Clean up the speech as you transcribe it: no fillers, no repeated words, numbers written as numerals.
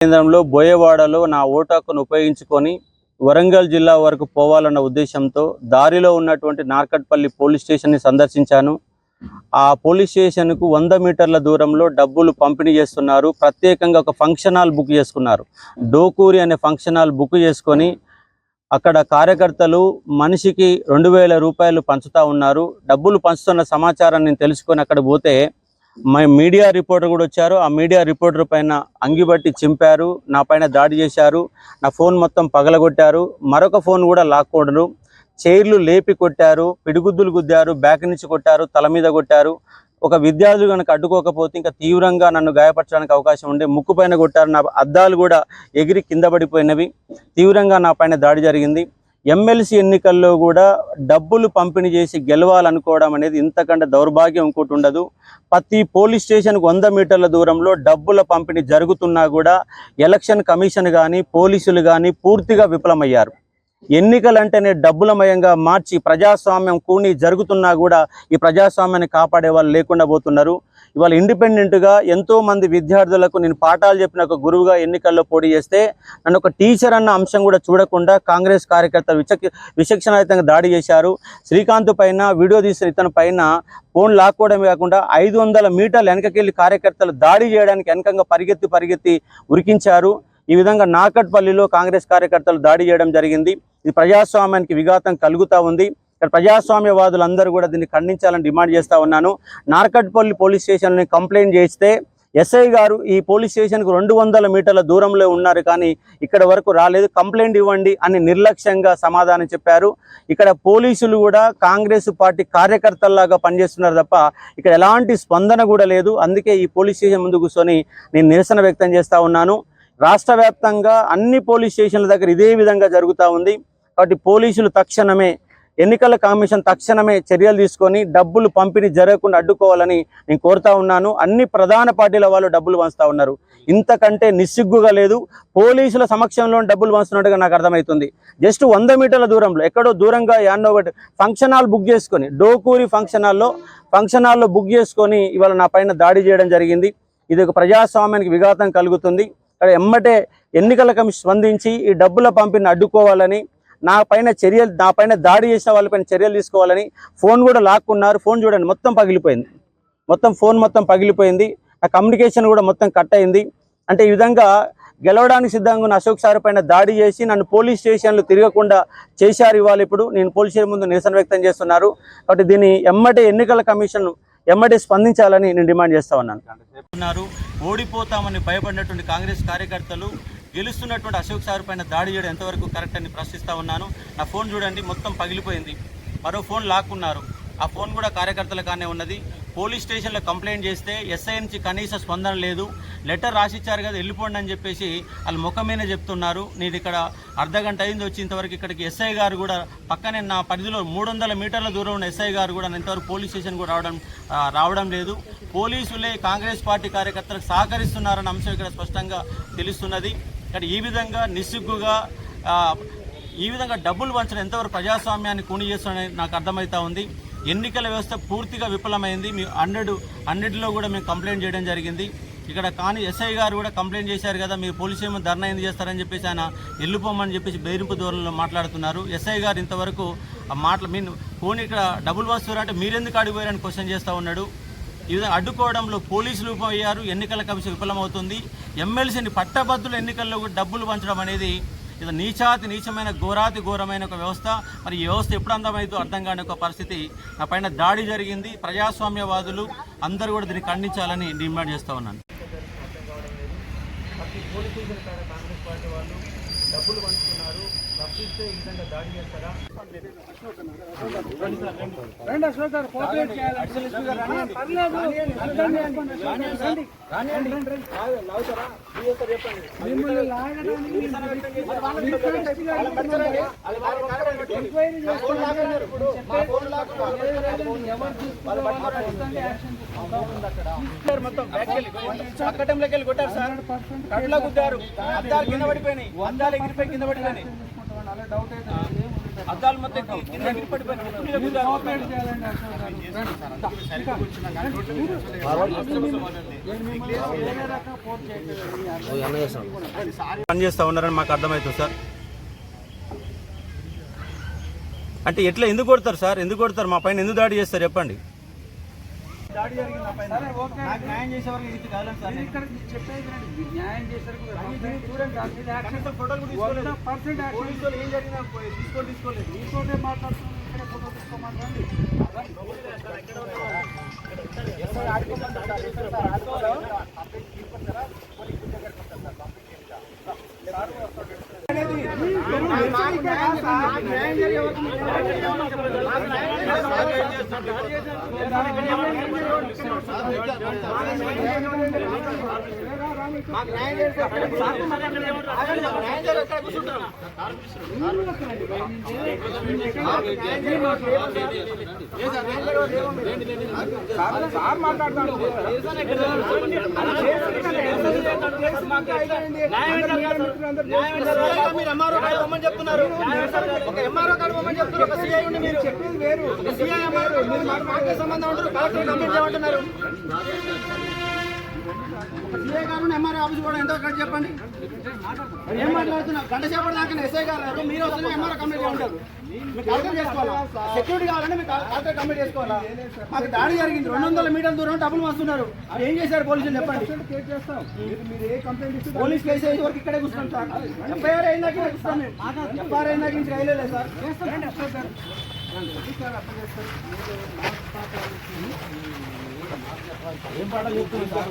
కేంద్రంలో బోయవాడలో నా ఓటు హక్కును ఉపయోగించుకొని వరంగల్ జిల్లా వరకు పోవాలన్న ఉద్దేశంతో దారిలో ఉన్నటువంటి నార్కట్పల్లి పోలీస్ స్టేషన్ని సందర్శించాను. ఆ పోలీస్ స్టేషన్కు 100 మీటర్ల దూరంలో డబ్బులు పంపిణీ చేస్తున్నారు. ప్రత్యేకంగా ఒక ఫంక్షన్ హాల్ బుక్ చేసుకున్నారు. డోకూరి అనే ఫంక్షన్ హాల్ బుక్ చేసుకొని అక్కడ కార్యకర్తలు మనిషికి 2000 రూపాయలు పంచుతా ఉన్నారు. డబ్బులు పంచుతున్న సమాచారాన్ని నేను తెలుసుకొని అక్కడ పోతే మీడియా రిపోర్టర్ కూడా వచ్చారు. ఆ మీడియా రిపోర్టర్ పైన అంగిబట్టి చింపారు, నా పైన దాడి చేశారు, నా ఫోన్ మొత్తం పగలగొట్టారు, మరొక ఫోన్ కూడా లాక్కోడరు, చైర్లు లేపి కొట్టారు, పిడిగుద్దులు గుద్దారు, బ్యాక్ నుంచి కొట్టారు, తల మీద కొట్టారు. ఒక విద్యార్థులు కనుక అడ్డుకోకపోతే ఇంకా తీవ్రంగా నన్ను గాయపరచడానికి అవకాశం ఉండే. ముక్కు పైన కొట్టారు, నా అద్దాలు కూడా ఎగిరి కింద పడిపోయినవి. తీవ్రంగా నా పైన దాడి జరిగింది. ఎమ్మెల్సీ ఎన్నికల్లో కూడా డబ్బులు పంపిణీ చేసి గెలవాలనుకోవడం అనేది ఇంతకంటే దౌర్భాగ్యం ఇంకోటి ఉండదు. ప్రతి పోలీస్ స్టేషన్కు 100 మీటర్ల దూరంలో డబ్బుల పంపిణీ జరుగుతున్నా కూడా ఎలక్షన్ కమిషన్ కానీ పోలీసులు కానీ పూర్తిగా విఫలమయ్యారు. ఎన్నికలంటేనే డబ్బులమయంగా మార్చి ప్రజాస్వామ్యం కూని జరుగుతున్నా కూడా ఈ ప్రజాస్వామ్యాన్ని కాపాడే వాళ్ళు లేకుండా పోతున్నారు. ఇవాళ ఇండిపెండెంట్గా ఎంతోమంది విద్యార్థులకు నేను పాఠాలు చెప్పిన ఒక గురువుగా ఎన్నికల్లో పోటీ చేస్తే నన్ను ఒక టీచర్ అన్న అంశం కూడా చూడకుండా కాంగ్రెస్ కార్యకర్తలు విచక్షణారహితంగా దాడి చేశారు. శ్రీకాంత్ పైన వీడియో తీసిన ఇతని పైన ఫోన్ లాక్కోవడమే కాకుండా 500 మీటర్లు వెనకకెళ్ళి కార్యకర్తలు దాడి చేయడానికి వెనకంగా పరిగెత్తి ఉరికించారు. ఈ విధంగా నార్కట్పల్లిలో కాంగ్రెస్ కార్యకర్తలు దాడి చేయడం జరిగింది. ఇది ప్రజాస్వామ్యానికి విఘాతం కలుగుతూ ఉంది. ఇక్కడ ప్రజాస్వామ్యవాదులందరూ కూడా దీన్ని ఖండించాలని డిమాండ్ చేస్తూ ఉన్నాను. నార్కట్పల్లి పోలీస్ స్టేషన్ని కంప్లైంట్ చేస్తే ఎస్ఐ గారు ఈ పోలీస్ స్టేషన్కు 200 మీటర్ల దూరంలో ఉన్నారు, కానీ ఇక్కడ వరకు రాలేదు, కంప్లైంట్ ఇవ్వండి అని నిర్లక్ష్యంగా సమాధానం చెప్పారు. ఇక్కడ పోలీసులు కూడా కాంగ్రెస్ పార్టీ కార్యకర్తల్లాగా పనిచేస్తున్నారు తప్ప ఇక్కడ ఎలాంటి స్పందన కూడా లేదు. అందుకే ఈ పోలీస్ స్టేషన్ ముందు కూర్చొని నేను నిరసన వ్యక్తం చేస్తూ ఉన్నాను. రాష్ట్ర వ్యాప్తంగా అన్ని పోలీస్ స్టేషన్ల దగ్గర ఇదే విధంగా జరుగుతూ ఉంది. కాబట్టి పోలీసులు తక్షణమే, ఎన్నికల కమిషన్ తక్షణమే చర్యలు తీసుకొని డబ్బులు పంపిణీ జరగకుండా అడ్డుకోవాలని నేను కోరుతా ఉన్నాను. అన్ని ప్రధాన పార్టీల వాళ్ళు డబ్బులు పంచుతూ ఉన్నారు. ఇంతకంటే నిస్సిగ్గుగా లేదు. పోలీసుల సమక్షంలో డబ్బులు పంచుతున్నట్టుగా నాకు అర్థమవుతుంది. జస్ట్ 100 మీటర్ల దూరంలో ఎక్కడో దూరంగా యాన్నో ఒకటి ఫంక్షన్ హాల్ బుక్ చేసుకొని, డోకూరి ఫంక్షన్ హాల్లో బుక్ చేసుకొని ఇవాళ నా పైన దాడి చేయడం జరిగింది. ఇది ఒక ప్రజాస్వామ్యానికి విఘాతం కలుగుతుంది. ఇక్కడ ఎమ్మటే ఎన్నికల కమిషన్ స్పందించి ఈ డబ్బుల పంపిణీ అడ్డుకోవాలని, నా పైన దాడి చేసిన వాళ్ళపైన చర్యలు తీసుకోవాలని. ఫోన్ కూడా లాక్కున్నారు. ఫోన్ చూడండి మొత్తం పగిలిపోయింది, ఫోన్ మొత్తం పగిలిపోయింది. నా కమ్యూనికేషన్ కూడా మొత్తం కట్ అయింది. అంటే ఈ విధంగా గెలవడానికి సిద్ధంగా ఉన్న అశోక్ సార్ పైన దాడి చేసి నన్ను పోలీస్ స్టేషన్లు తిరగకుండా చేశారు. ఇవాళ ఇప్పుడు నేను పోలీస్ స్టేషన్ ముందు నిరసన వ్యక్తం చేస్తున్నారు. కాబట్టి దీన్ని ఎమ్మటే ఎన్నికల కమిషన్ ఎమ్మటే స్పందించాలని నేను డిమాండ్ చేస్తా ఉన్నాను. ఓడిపోతామని భయపడినటువంటి కాంగ్రెస్ కార్యకర్తలు గెలుస్తున్నటువంటి అశోక్ సార్ పైన దాడి చేయడం ఎంతవరకు కరెక్ట్ అని ప్రశ్నిస్తూ ఉన్నాను. నా ఫోన్ చూడండి మొత్తం పగిలిపోయింది. మరో ఫోన్ లాక్కున్నారు. ఆ ఫోన్ కూడా కార్యకర్తల కానే ఉన్నది. పోలీస్ స్టేషన్లో కంప్లైంట్ చేస్తే ఎస్ఐ నుంచి కనీస స్పందన లేదు. లెటర్ రాసిచ్చారు కదా వెళ్ళిపోండి అని చెప్పేసి వాళ్ళు ముఖమేనే చెప్తున్నారు. నేను ఇక్కడ అర్ధగంట అయింది వచ్చి ఇంతవరకు ఇక్కడికి ఎస్ఐ గారు కూడా పక్కనే నా పరిధిలో 300 మీటర్ల దూరం ఉన్న ఎస్ఐ గారు కూడా ఇంతవరకు పోలీస్ స్టేషన్ కూడా రావడం లేదు. పోలీసులే కాంగ్రెస్ పార్టీ కార్యకర్తలకు సహకరిస్తున్నారన్న అంశం ఇక్కడ స్పష్టంగా తెలుస్తున్నది. ఇక్కడ ఈ విధంగా నిస్సిగ్గుగా ఈ విధంగా డబ్బులు పంచడం ఎంతవరకు ప్రజాస్వామ్యాన్ని కూని చేస్తుందని నాకు అర్థమవుతా ఉంది. ఎన్నికల వ్యవస్థ పూర్తిగా విఫలమైంది. మీ 100లో కూడా మేము కంప్లైంట్ చేయడం జరిగింది. ఇక్కడ కానీ ఎస్ఐ గారు కూడా కంప్లైంట్ చేశారు కదా, మీరు పోలీసు ఏమో ధర్నా ఎందుకు చేస్తారని చెప్పేసి ఆయన వెళ్ళిపోమని చెప్పేసి బెదిరింపు ధోరణిలో మాట్లాడుతున్నారు. ఎస్ఐ గారు ఇంతవరకు మీరు పోనీ ఇక్కడ డబ్బులు వస్తున్నారు అంటే మీరెందుకు అడిగిపోయారని క్వశ్చన్ చేస్తూ ఉన్నాడు. ఈ విధంగా అడ్డుకోవడంలో పోలీసులు అయ్యారు, ఎన్నికల కమిషన్ విఫలమవుతుంది. ఎమ్మెల్సీని పట్టభద్రుల ఎన్నికల్లో కూడా డబ్బులు పంచడం అనేది ఇది నీచమైన ఘోరమైన ఒక వ్యవస్థ. మరి ఈ వ్యవస్థ ఎప్పుడు అందమైందో అర్థం కాని ఒక పరిస్థితి. నా పైన దాడి జరిగింది. ప్రజాస్వామ్యవాదులు అందరూ కూడా దీన్ని ఖండించాలని డిమాండ్ చేస్తూ ఉన్నాను. కాంగ్రెస్ పార్టీ వాళ్ళు డబ్బులు పంచుతున్నారు, రక్షిస్తే ఈ విధంగా దాడి చేస్తారా? మొత్తం పక్కటంలోకి వెళ్ళి కొట్టారు సార్, కట్ల గుద్దారు, అద్దాలు కింద పడిపోయినాయి, అద్దాలు ఎగిరిపోయి కింద పడిపోయినాయి. అద్దాలు మొత్తం కింద పడిపోయినాయి. పని చేస్తా ఉన్నారని మాకు అర్థమవుతుంది సార్. అంటే ఎట్లా ఎందుకు కొడతారు సార్? ఎందుకు కొడతారు? మా పైన ఎందుకు దాడి చేస్తారు చెప్పండి. దాడి జరిగింది నా పైన. నాకు న్యాయం చేసే వరకు ఇది కాలేదు సార్. ఇక్కడ చెప్పేది న్యాయం చేసే ఫోటోలు పోలీసులు ఏం జరిగినా తీసుకోలేదు. మీతోనే మాట్లాడుతున్నాను. ఇక్కడ ఫోటో తీసుకోమంటారండి. మీరు ఎంఆర్ఓ కాదు బొమ్మని చెప్తున్నారు. ఒక ఎంఆర్ఓ కాదు బొమ్మని చెప్తున్నారు. ఒక సిఐ ఉండి మీరు చెప్పేది వేరు. సిఐ ఎంఆర్ఓ మాకే సంబంధం ఉంటారు. కలెక్టర్ కంప్లైంట్ చేయమంటున్నారు. ఒక సిఐ కాకుండా ఎంఆర్ఓ ఆఫీస్ కూడా ఎంతో కలిసి చెప్పండి. ఏం మాట్లాడుతున్నారు? గంట సేపటి దాకా ఎస్ఐ గారు మీరు వస్తున్నా ఎంఆర్ఓ కంప్లైంట్ చేయమంటారు. మీకు కలెక్టర్ చేసుకోవాలా? సెక్యూరిటీ కావాలంటే మీకు కలెక్టర్ కంప్లైంట్ చేసుకోవాలా? మాకు దాడి జరిగింది. 200 మీటర్ల దూరం డబ్బులు వస్తున్నారు. ఏం చేశారు పోలీసులు చెప్పండి. పోలీస్ కేసు అయ్యే వరకు ఇక్కడే కూర్చున్నాం సార్. ఎఫ్ఐఆర్ అయినాక కూర్చున్నాం మేము. ఎఫ్ఐఆర్ అయినాక నుంచి రైలేదు సార్. ఏం పాటలు చెప్తున్నారు సార్?